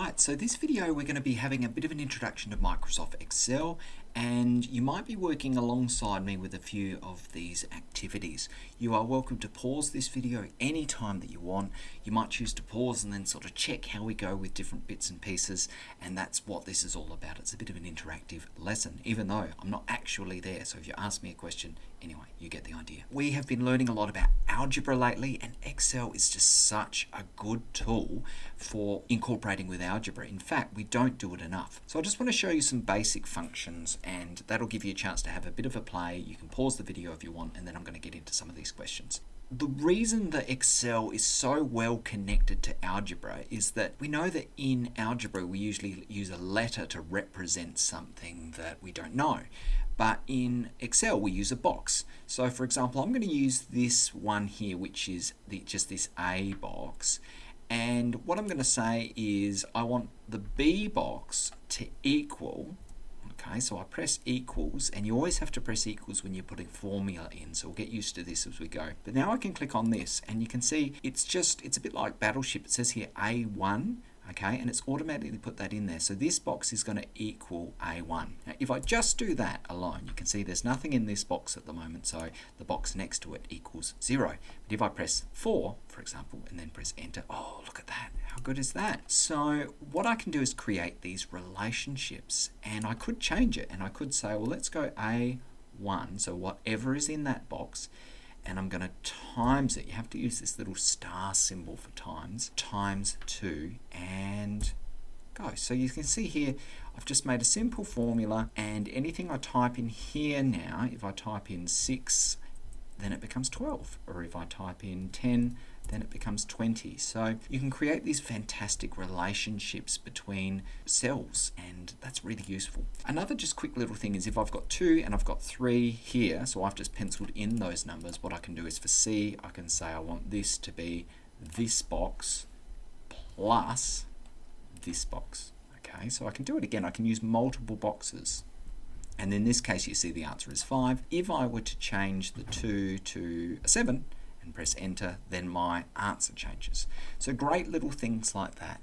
Right, so this video we're going to be having a bit of an introduction to Microsoft Excel, and you might be working alongside me with a few of these activities. You are welcome to pause this video anytime that you want. You might choose to pause and then sort of check how we go with different bits and pieces, and that's what this is all about. It's a bit of an interactive lesson, even though I'm not actually there, so if you ask me a question, anyway, you get the idea. We have been learning a lot about algebra lately, and Excel is just such a good tool for incorporating with algebra. In fact, we don't do it enough. So I just want to show you some basic functions, and that'll give you a chance to have a bit of a play. You can pause the video if you want, and then I'm going to get into some of these questions. The reason that Excel is so well connected to algebra is that we know that in algebra we usually use a letter to represent something that we don't know. But in Excel we use a box. So for example, I'm going to use this one here, which is just this A box. And what I'm going to say is I want the B box to equal, okay, so I press equals, and you always have to press equals when you're putting formula in, so we'll get used to this as we go. But now I can click on this, and you can see it's a bit like Battleship. It says here A1, okay, and it's automatically put that in there. So this box is going to equal A1. Now, if I just do that alone, you can see there's nothing in this box at the moment, so the box next to it equals 0. But if I press 4, for example, and then press enter, oh, look at that. How good is that? So what I can do is create these relationships, and I could change it, and I could say, well, let's go A1, so whatever is in that box, and I'm going to times it. You have to use this little star symbol for times 2, and go. So you can see here I've just made a simple formula, and anything I type in here now, if I type in 6, then it becomes 12, or if I type in 10, then it becomes 20. So you can create these fantastic relationships between cells, and that's really useful. Another just quick little thing is if I've got 2 and I've got 3 here, so I've just penciled in those numbers, what I can do is for C, I can say I want this to be this box plus this box. Okay, so I can do it again. I can use multiple boxes. And in this case, you see the answer is 5. If I were to change the 2 to a 7 and press enter, then my answer changes. So great little things like that.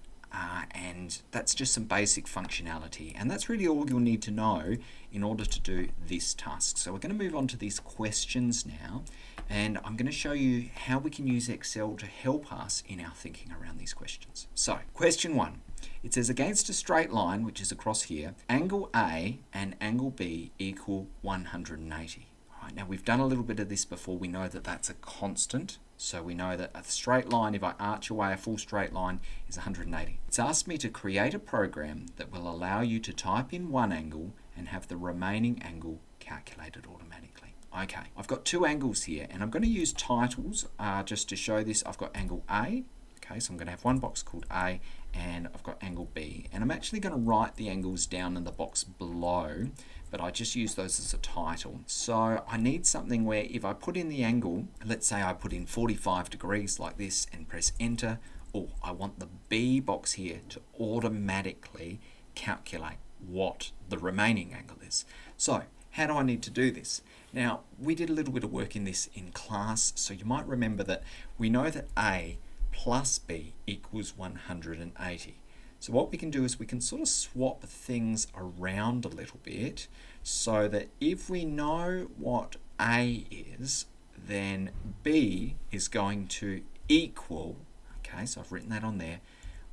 And that's just some basic functionality. And that's really all you'll need to know in order to do this task. So we're going to move on to these questions now. And I'm going to show you how we can use Excel to help us in our thinking around these questions. So question 1. It says against a straight line, which is across here, angle A and angle B equal 180. All right, now we've done a little bit of this before. We know that that's a constant. So we know that a straight line, if I arch away a full straight line, is 180. It's asked me to create a program that will allow you to type in one angle and have the remaining angle calculated automatically. Okay, I've got two angles here, and I'm going to use titles just to show this. I've got angle A. Okay, so I'm going to have one box called A, and I've got angle B. And I'm actually going to write the angles down in the box below, but I just use those as a title. So I need something where if I put in the angle, let's say I put in 45 degrees like this and press enter, oh, I want the B box here to automatically calculate what the remaining angle is. So how do I need to do this? Now, we did a little bit of work in this in class, so you might remember that we know that A plus B equals 180. So what we can do is we can sort of swap things around a little bit so that if we know what A is, then B is going to equal, okay, so I've written that on there,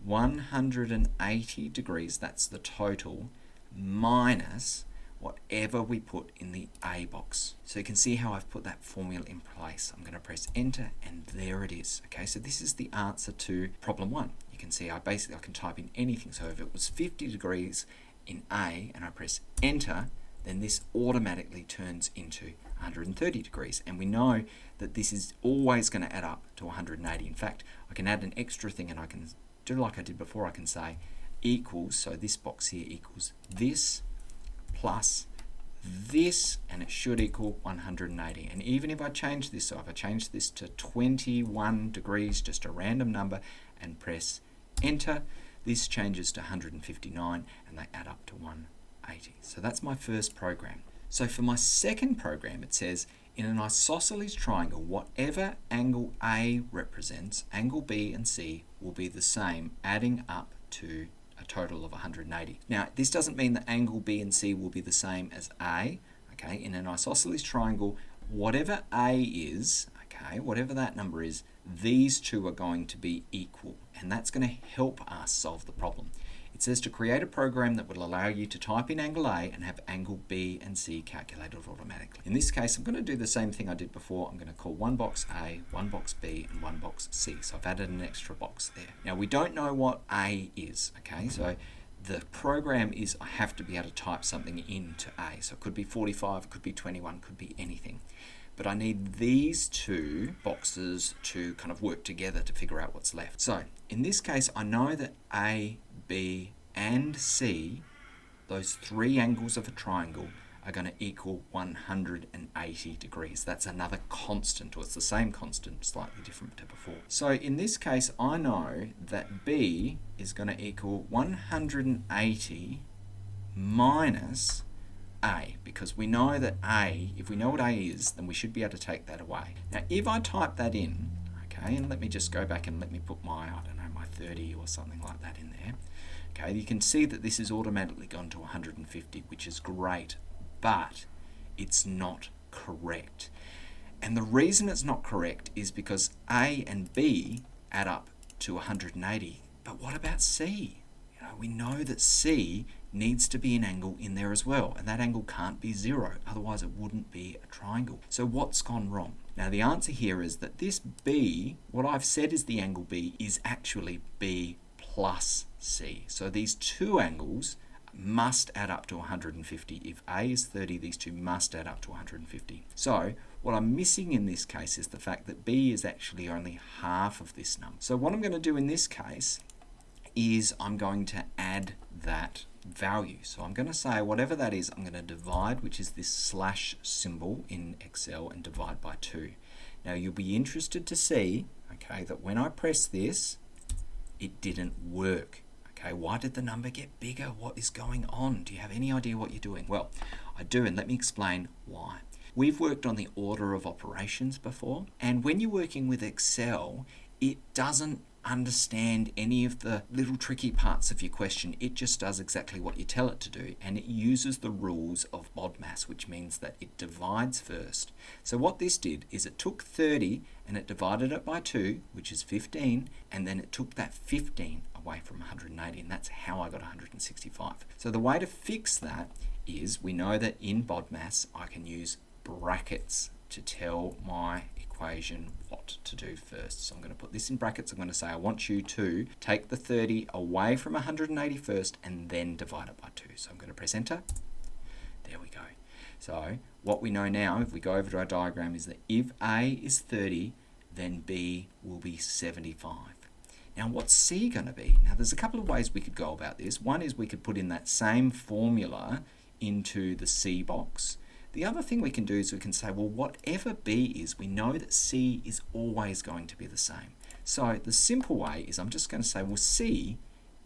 180 degrees, that's the total, minus whatever we put in the A box. So you can see how I've put that formula in place. I'm going to press enter, and there it is. Okay, so this is the answer to problem 1. You can see I can type in anything. So if it was 50 degrees in A and I press enter, then this automatically turns into 130 degrees. And we know that this is always going to add up to 180. In fact, I can add an extra thing, and I can do like I did before. I can say equals, so this box here equals this plus this, and it should equal 180. And even if I change this, so if I change this to 21 degrees, just a random number, and press enter, this changes to 159, and they add up to 180. So that's my first program. So for my second program, it says in an isosceles triangle, whatever angle A represents, angle B and C will be the same, adding up to a total of 180. Now, this doesn't mean that angle B and C will be the same as A. Okay, in an isosceles triangle, whatever A is, okay, whatever that number is, these two are going to be equal, and that's going to help us solve the problem. It says to create a program that will allow you to type in angle A and have angle B and C calculated automatically. In this case, I'm going to do the same thing I did before. I'm going to call one box A, one box B, and one box C. So I've added an extra box there. Now, we don't know what A is, okay? So the program is I have to be able to type something into A. So it could be 45, it could be 21, could be anything. But I need these two boxes to kind of work together to figure out what's left. So in this case, I know that A, B, and C, those three angles of a triangle, are going to equal 180 degrees. That's another constant, or it's the same constant, slightly different to before. So in this case, I know that B is going to equal 180 minus A, because we know that A, if we know what A is, then we should be able to take that away. Now, if I type that in, okay, and let me just go back and let me put my, I don't know, my 30 or something like that in there. Okay, you can see that this is automatically gone to 150, which is great, but it's not correct. And the reason it's not correct is because A and B add up to 180. But what about C? You know, we know that C needs to be an angle in there as well, and that angle can't be 0, otherwise it wouldn't be a triangle. So what's gone wrong? Now the answer here is that this B, what I've said is the angle B, is actually B plus C. So these two angles must add up to 150. If A is 30, these two must add up to 150. So what I'm missing in this case is the fact that B is actually only half of this number. So what I'm going to do in this case is I'm going to add that value. So I'm going to say whatever that is, I'm going to divide, which is this slash symbol in Excel, and divide by 2. Now you'll be interested to see, okay, that when I press this, it didn't work. Okay, why did the number get bigger? What is going on? Do you have any idea what you're doing? Well, I do, and let me explain why. We've worked on the order of operations before, and when you're working with Excel, it doesn't understand any of the little tricky parts of your question. It just does exactly what you tell it to do, and it uses the rules of BODMAS, which means that it divides first. So what this did is it took 30 and it divided it by 2, which is 15, and then it took that 15 away from 180, and that's how I got 165. So the way to fix that is, we know that in BODMAS I can use brackets to tell my equation what to do first. So I'm going to put this in brackets. I'm going to say I want you to take the 30 away from 180 first and then divide it by 2. So I'm going to press enter. There we go. So what we know now, if we go over to our diagram, is that if A is 30, then B will be 75. Now what's C going to be? Now there's a couple of ways we could go about this. One is we could put in that same formula into the C box. The other thing we can do is we can say, well, whatever B is, we know that C is always going to be the same. So the simple way is I'm just going to say, well, C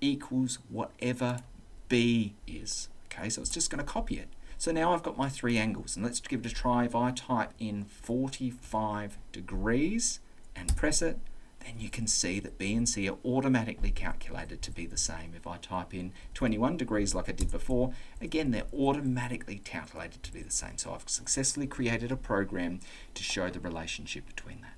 equals whatever B is. Okay, so it's just going to copy it. So now I've got my three angles, and let's give it a try. If I type in 45 degrees and press it, then you can see that B and C are automatically calculated to be the same. If I type in 21 degrees like I did before, again, they're automatically calculated to be the same. So I've successfully created a program to show the relationship between that.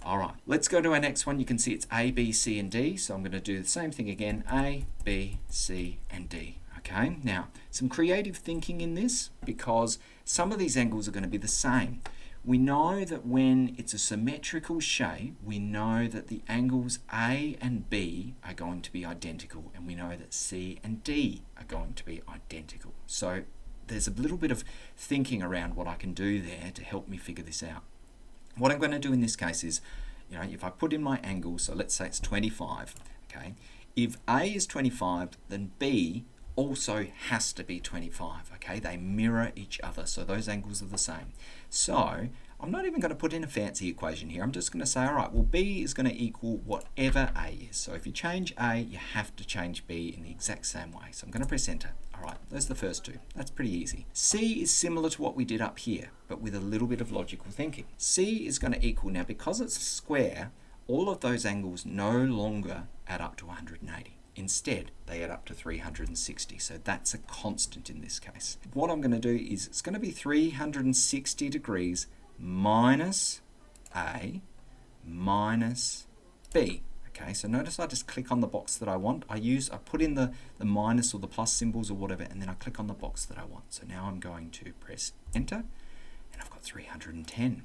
All right, let's go to our next one. You can see it's A, B, C, and D. So I'm going to do the same thing again, A, B, C, and D. Okay, now some creative thinking in this, because some of these angles are going to be the same. We know that when it's a symmetrical shape, we know that the angles A and B are going to be identical, and we know that C and D are going to be identical. So there's a little bit of thinking around what I can do there to help me figure this out. What I'm going to do in this case is, you know, if I put in my angle, so let's say it's 25, okay, if A is 25, then B also has to be 25, okay? They mirror each other, so those angles are the same. So I'm not even going to put in a fancy equation here. I'm just going to say, all right, well, B is going to equal whatever A is. So if you change A, you have to change B in the exact same way. So I'm going to press enter. All right, those are the first two. That's pretty easy. C is similar to what we did up here, but with a little bit of logical thinking. C is going to equal, now because it's a square, all of those angles no longer add up to 180. Instead, they add up to 360, so that's a constant in this case. What I'm going to do is it's going to be 360 degrees minus A minus B. Okay, so notice I just click on the box that I want. I put in the minus or the plus symbols or whatever, and then I click on the box that I want. So now I'm going to press enter, and I've got 310.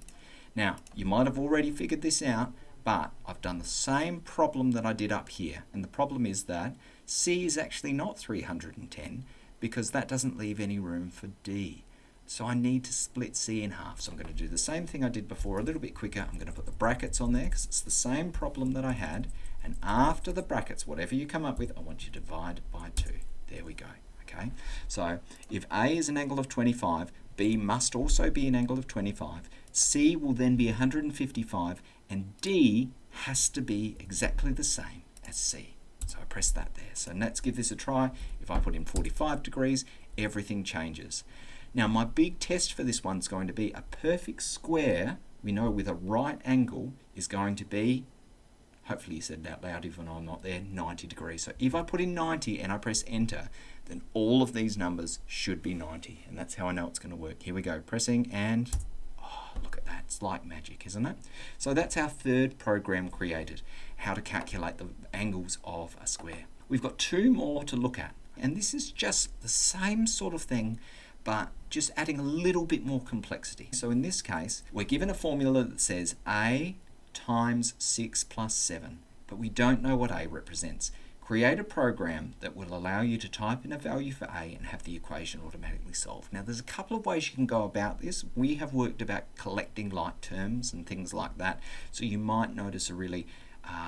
Now, you might have already figured this out, but I've done the same problem that I did up here. And the problem is that C is actually not 310 because that doesn't leave any room for D. So I need to split C in half. So I'm going to do the same thing I did before, a little bit quicker. I'm going to put the brackets on there because it's the same problem that I had. And after the brackets, whatever you come up with, I want you to divide by 2. There we go. Okay. So if A is an angle of 25, B must also be an angle of 25. C will then be 155, and D has to be exactly the same as C. So I press that there. So let's give this a try. If I put in 45 degrees, everything changes. Now my big test for this one's going to be a perfect square, we know with a right angle, is going to be, hopefully you said it out loud even though I'm not there, 90 degrees. So if I put in 90 and I press enter, then all of these numbers should be 90. And that's how I know it's going to work. Here we go, pressing, and look at that, it's like magic, isn't it? So that's our third program created, how to calculate the angles of a square. We've got 2 more to look at, and this is just the same sort of thing, but just adding a little bit more complexity. So in this case, we're given a formula that says A times 6 plus 7, but we don't know what A represents. Create a program that will allow you to type in a value for A and have the equation automatically solved. Now there's a couple of ways you can go about this. We have worked about collecting like terms and things like that, so you might notice a really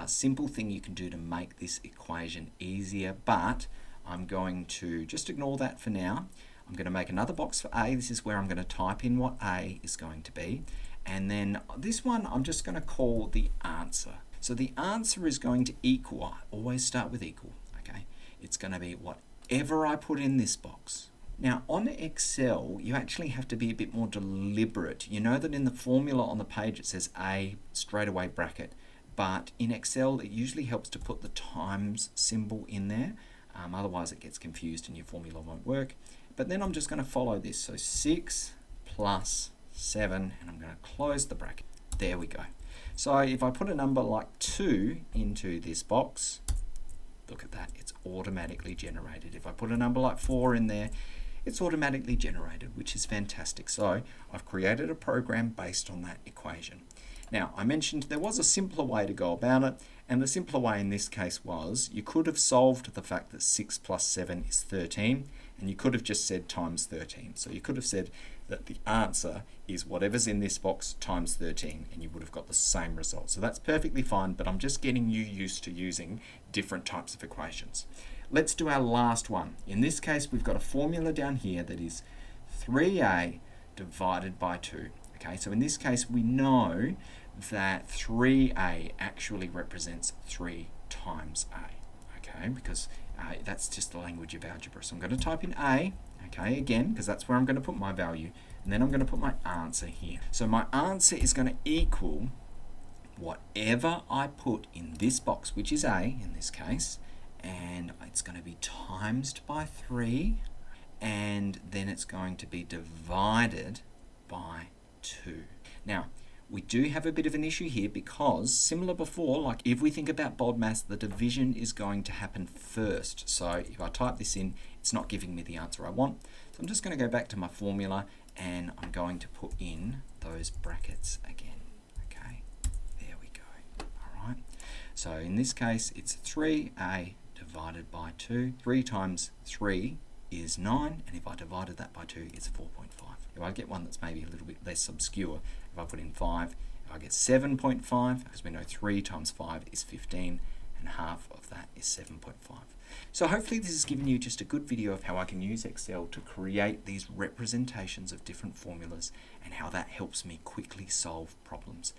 simple thing you can do to make this equation easier, but I'm going to just ignore that for now. I'm going to make another box for A. This is where I'm going to type in what A is going to be, and then this one I'm just going to call the answer. So the answer is going to equal, I always start with equal, okay? It's going to be whatever I put in this box. Now on Excel, you actually have to be a bit more deliberate. You know that in the formula on the page it says A, straight away bracket, but in Excel it usually helps to put the times symbol in there, otherwise it gets confused and your formula won't work. But then I'm just going to follow this, so 6 plus 7, and I'm going to close the bracket. There we go. So if I put a number like 2 into this box, look at that, it's automatically generated. If I put a number like 4 in there, it's automatically generated, which is fantastic. So I've created a program based on that equation. Now, I mentioned there was a simpler way to go about it, and the simpler way in this case was you could have solved the fact that 6 plus 7 is 13, and you could have just said times 13. So you could have said that the answer is whatever's in this box times 13, and you would have got the same result. So that's perfectly fine, but I'm just getting you used to using different types of equations. Let's do our last one. In this case, we've got a formula down here that is 3A divided by 2. Okay, so in this case, we know that 3A actually represents 3 times A, okay, because that's just the language of algebra. So I'm going to type in A, okay, again, because that's where I'm going to put my value, and then I'm going to put my answer here. So my answer is going to equal whatever I put in this box, which is A in this case, and it's going to be timesed by 3, and then it's going to be divided by 2. Now, we do have a bit of an issue here because, similar before, like if we think about BODMAS, the division is going to happen first. So if I type this in, it's not giving me the answer I want. So I'm just going to go back to my formula and I'm going to put in those brackets again. Okay, there we go. All right. So in this case, it's 3A divided by 2. 3 times 3 is 9, and if I divided that by 2, it's 4.5. If I get one that's maybe a little bit less obscure, if I put in 5, if I get 7.5, because we know 3 times 5 is 15, and half of that is 7.5. So hopefully this has given you just a good video of how I can use Excel to create these representations of different formulas and how that helps me quickly solve problems.